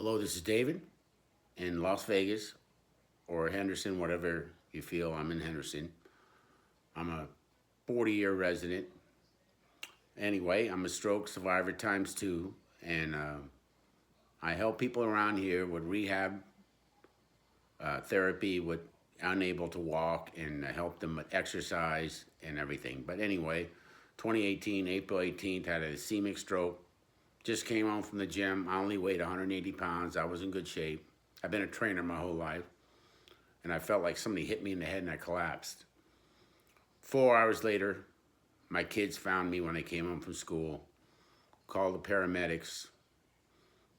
Hello, this is David in Las Vegas or Henderson, whatever you feel. I'm in Henderson. I'm a 40-year resident. Anyway, I'm a stroke survivor times two, and I help people around here with rehab therapy with unable to walk and help them with exercise and everything. But anyway, 2018, April 18th, had a ischemic stroke. Just came home from the gym. I only weighed 180 pounds. I was in good shape. I've been a trainer my whole life. And I felt like somebody hit me in the head and I collapsed. 4 hours later, my kids found me when they came home from school, called the paramedics.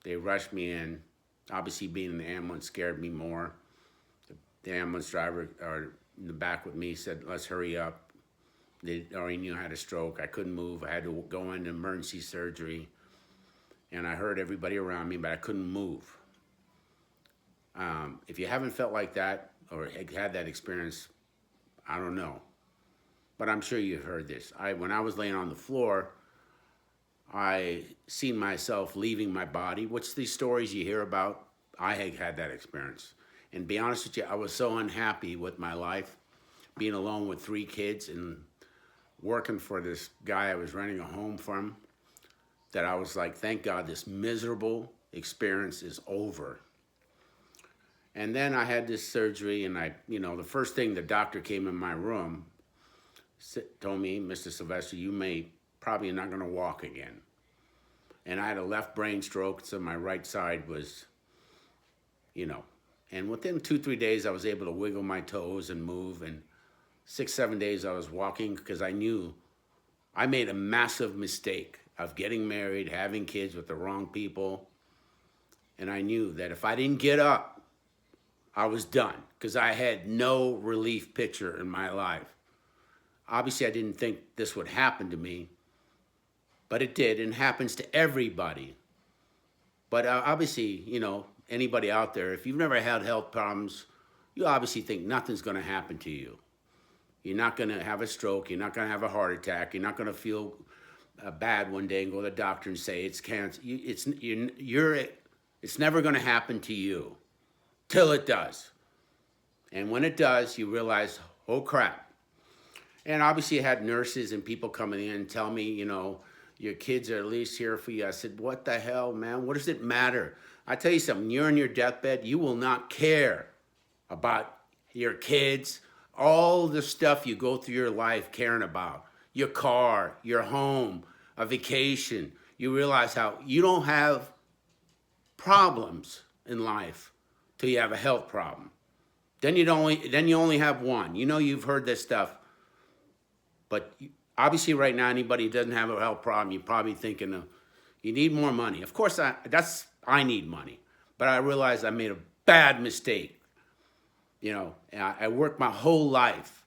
They rushed me in. Obviously, being in the ambulance scared me more. The ambulance driver in the back with me said, let's hurry up. They already knew I had a stroke. I couldn't move. I had to go into emergency surgery. And I heard everybody around me, but I couldn't move. If you haven't felt like that or had that experience, I don't know. But I'm sure you've heard this. When I was laying on the floor, I seen myself leaving my body, which these stories you hear about, I had that experience. And to be honest with you, I was so unhappy with my life, being alone with 3 kids and working for this guy I was renting a home from, that I was like, thank God this miserable experience is over. And then I had this surgery, and the first thing the doctor came in my room, told me, Mr. Sylvester, you may probably not going to walk again. And I had a left brain stroke, so my right side was, and within 2-3 days, I was able to wiggle my toes and move. And 6-7 days, I was walking because I knew I made a massive mistake of getting married, having kids with the wrong people. And I knew that if I didn't get up, I was done because I had no relief picture in my life. Obviously, I didn't think this would happen to me, but it did, and happens to everybody. But obviously, anybody out there, if you've never had health problems, you obviously think nothing's going to happen to you. You're not going to have a stroke. You're not going to have a heart attack. You're not going to feel bad one day and go to the doctor and say it's cancer. It's never going to happen to you till it does. And when it does, you realize, oh crap. And obviously I had nurses and people coming in and tell me, your kids are at least here for you. I said, what the hell, man? What does it matter? I tell you something, you're in your deathbed, you will not care about your kids, all the stuff you go through your life caring about, your car, your home, a vacation. You realize how you don't have problems in life till you have a health problem. Then you only have one. You've heard this stuff, but obviously right now anybody who doesn't have a health problem, you're probably thinking you need more money. Of course, I need money, but I realized I made a bad mistake. I worked my whole life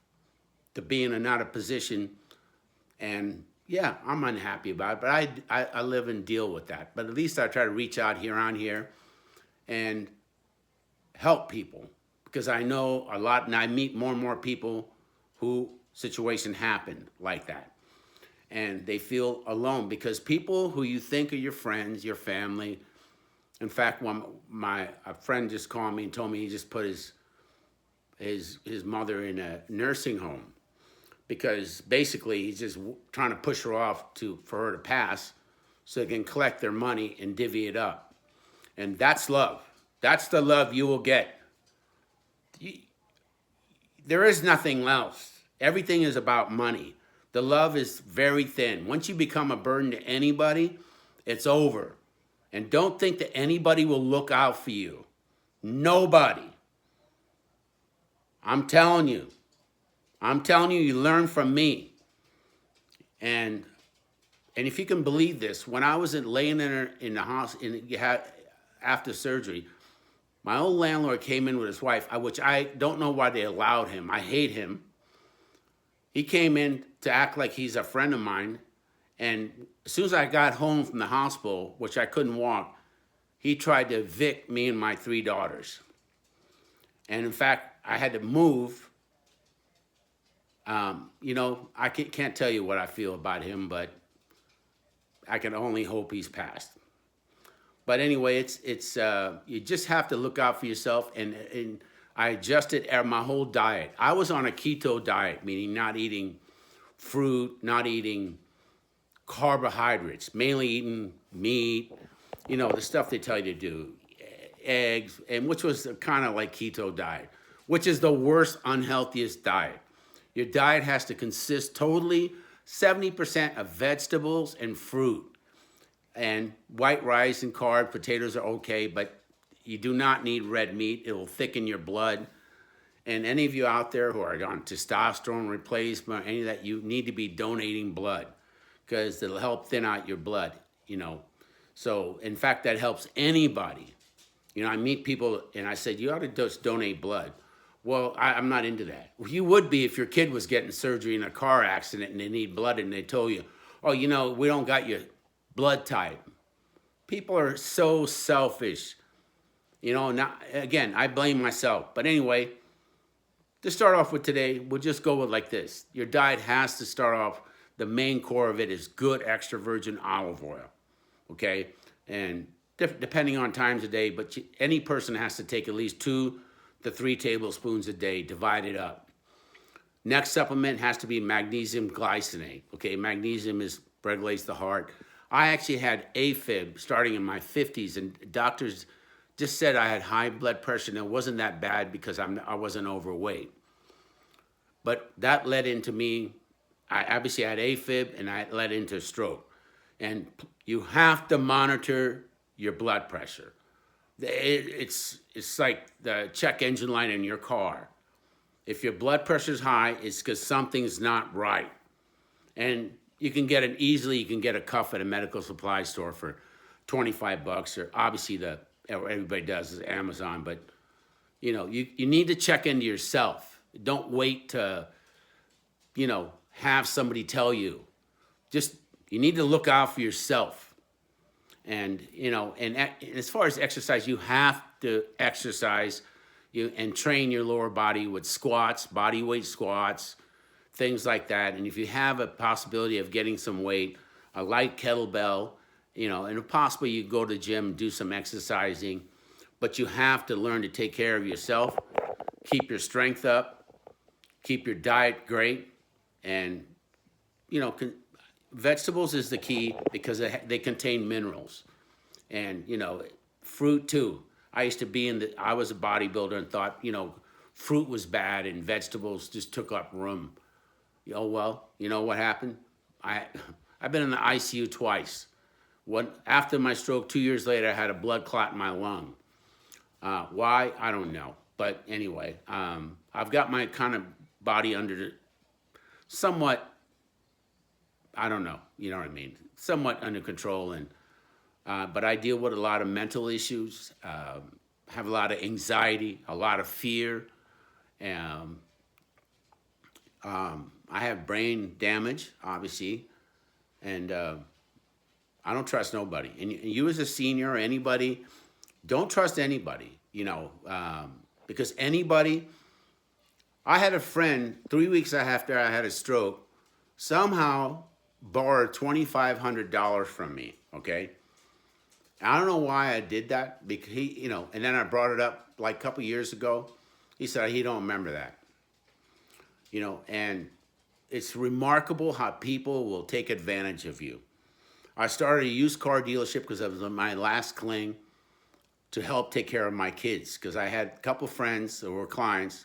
to be in another position, and yeah, I'm unhappy about it, but I live and deal with that. But at least I try to reach out here and help people, because I know a lot, and I meet more and more people who situation happened like that. And they feel alone because people who you think are your friends, your family. In fact, a friend just called me and told me he just put his mother in a nursing home because basically he's just trying to push her off for her to pass so they can collect their money and divvy it up. And that's love. That's the love you will get. There is nothing else. Everything is about money. The love is very thin. Once you become a burden to anybody, it's over. And don't think that anybody will look out for you. Nobody. I'm telling you, you learn from me. And if you can believe this, when I was laying in the hospital after surgery, my old landlord came in with his wife, which I don't know why they allowed him. I hate him. He came in to act like he's a friend of mine. And as soon as I got home from the hospital, which I couldn't walk, he tried to evict me and my 3 daughters. And in fact, I had to move. I can't tell you what I feel about him, but I can only hope he's passed. But anyway, it's you just have to look out for yourself. And I adjusted my whole diet. I was on a keto diet, meaning not eating fruit, not eating carbohydrates, mainly eating meat, the stuff they tell you to do, eggs, and which was kind of like keto diet, which is the worst, unhealthiest diet. Your diet has to consist totally 70% of vegetables and fruit. And white rice and carb, potatoes are okay, but you do not need red meat. It will thicken your blood. And any of you out there who are on testosterone replacement, any of that, you need to be donating blood because it'll help thin out your blood. So, in fact, that helps anybody. I meet people and I said, you ought to just donate blood. Well, I'm not into that. Well, you would be if your kid was getting surgery in a car accident and they need blood and they told you, oh, we don't got your blood type. People are so selfish. Again, I blame myself. But anyway, to start off with today, we'll just go with like this. Your diet has to start off, the main core of it is good extra virgin olive oil, okay? And depending on times of day, but any person has to take at least 2 to 3 tablespoons a day, divide it up. Next supplement has to be magnesium glycinate, okay? Magnesium regulates the heart. I actually had AFib starting in my 50s, and doctors just said I had high blood pressure, and it wasn't that bad because I wasn't overweight. But that led into me, I obviously had AFib, and I led into stroke. And you have to monitor your blood pressure. It's like the check engine light in your car. If your blood pressure is high, it's because something's not right. And you can get a cuff at a medical supply store for $25, or obviously everybody does is Amazon, but you need to check into yourself. Don't wait to, have somebody tell you. Just, you need to look out for yourself. And, and as far as exercise, you have to exercise and train your lower body with squats, body weight squats, things like that. And if you have a possibility of getting some weight, a light kettlebell, and if possible, you go to the gym, do some exercising, but you have to learn to take care of yourself, keep your strength up, keep your diet great, and, vegetables is the key because they contain minerals. And, fruit too. I used to I was a bodybuilder and thought, fruit was bad and vegetables just took up room. Oh, well, you know what happened? I've been in the ICU twice. After my stroke, 2 years later, I had a blood clot in my lung. Why? I don't know. But anyway, I've got my kind of body under somewhat, I don't know, you know what I mean, somewhat under control. And but I deal with a lot of mental issues, have a lot of anxiety, a lot of fear. I have brain damage, obviously, and I don't trust nobody. And you as a senior or anybody, don't trust anybody, because anybody. I had a friend 3 weeks after I had a stroke, somehow borrowed $2,500 from me, okay? I don't know why I did that, because he, and then I brought it up like a couple years ago. He said he don't remember that. And it's remarkable how people will take advantage of you. I started a used car dealership because it was my last cling to help take care of my kids, because I had a couple friends who were clients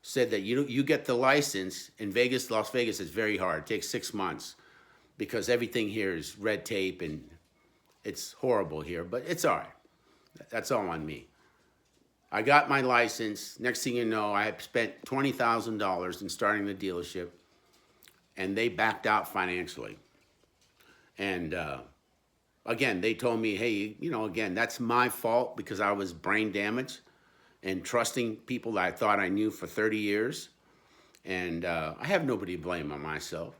said that you get the license in Vegas, Las Vegas, it's very hard. It takes 6 months because everything here is red tape and it's horrible here, but it's all right. That's all on me. I got my license. Next thing you know, I had spent $20,000 in starting the dealership, and they backed out financially. And again, they told me, hey, again, that's my fault because I was brain damaged and trusting people that I thought I knew for 30 years. And I have nobody to blame on myself.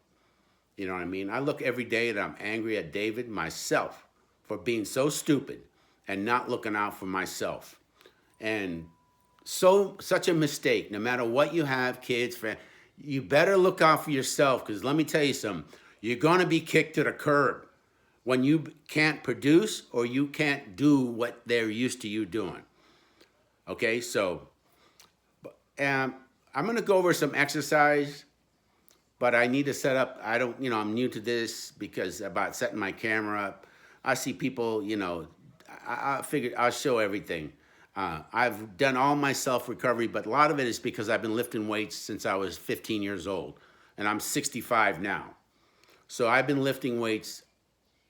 You know what I mean? I look every day that I'm angry at David, myself, for being so stupid and not looking out for myself. And such a mistake, no matter what you have, kids, you better look out for yourself, because let me tell you something, you're going to be kicked to the curb. when you can't produce or you can't do what they're used to you doing. Okay, so I'm going to go over some exercise, but I need to set up. I don't, I'm new to this because about setting my camera up. I see people, I figured I'll show everything. I've done all my self recovery, but a lot of it is because I've been lifting weights since I was 15 years old, and I'm 65 now. So I've been lifting weights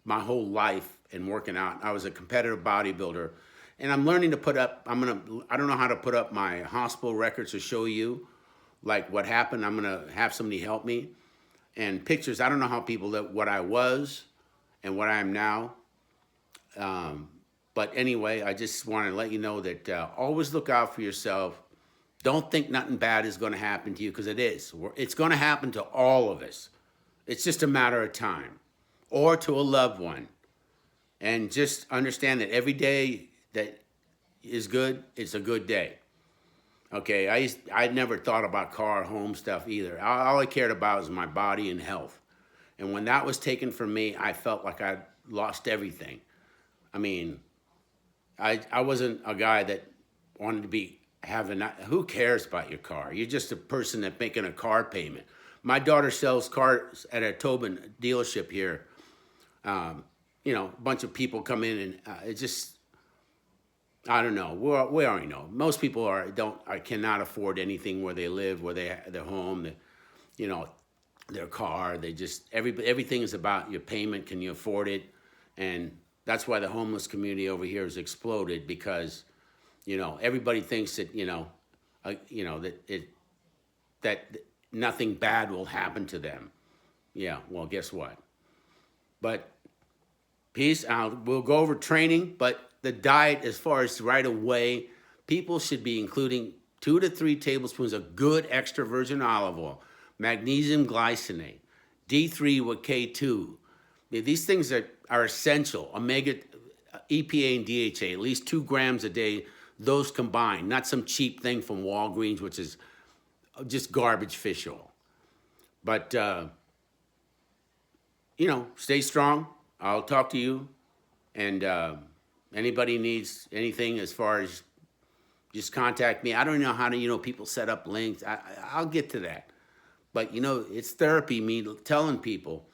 my whole life and working out. I was a competitive bodybuilder, and I'm learning to put up. I don't know how to put up my hospital records to show you, like what happened. I'm gonna have somebody help me, and pictures. I don't know how people what I was, and what I am now. But anyway, I just want to let you know that always look out for yourself. Don't think nothing bad is going to happen to you, because it is. It's going to happen to all of us. It's just a matter of time, or to a loved one. And just understand that every day that is good, it's a good day. Okay, I never thought about car, home stuff either. All I cared about was my body and health. And when that was taken from me, I felt like I lost everything. I mean, I wasn't a guy that wanted to be having, who cares about your car? You're just a person that's making a car payment. My daughter sells cars at a Tobin dealership here. A bunch of people come in, and it just, I don't know. We already know. Most people cannot afford anything where they live, where their home, their car. They just, everything is about your payment. Can you afford it? And that's why the homeless community over here has exploded, because, everybody thinks that, that nothing bad will happen to them. Yeah, well, guess what? But peace. We'll go over training, but the diet, as far as right away, people should be including 2 to 3 tablespoons of good extra virgin olive oil, magnesium glycinate, D3 with K2. These things are essential. Omega, EPA, and DHA, at least 2 grams a day, those combined, not some cheap thing from Walgreens, which is just garbage fish oil. But, stay strong. I'll talk to you. And anybody needs anything as far as, just contact me. I don't know how to, people set up links. I'll get to that. But, it's therapy, me telling people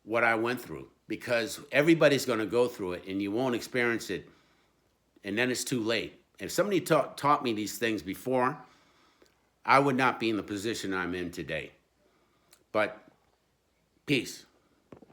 what I went through, because everybody's going to go through it, and you won't experience it, and then it's too late. If somebody taught me these things before, I would not be in the position I'm in today. But peace.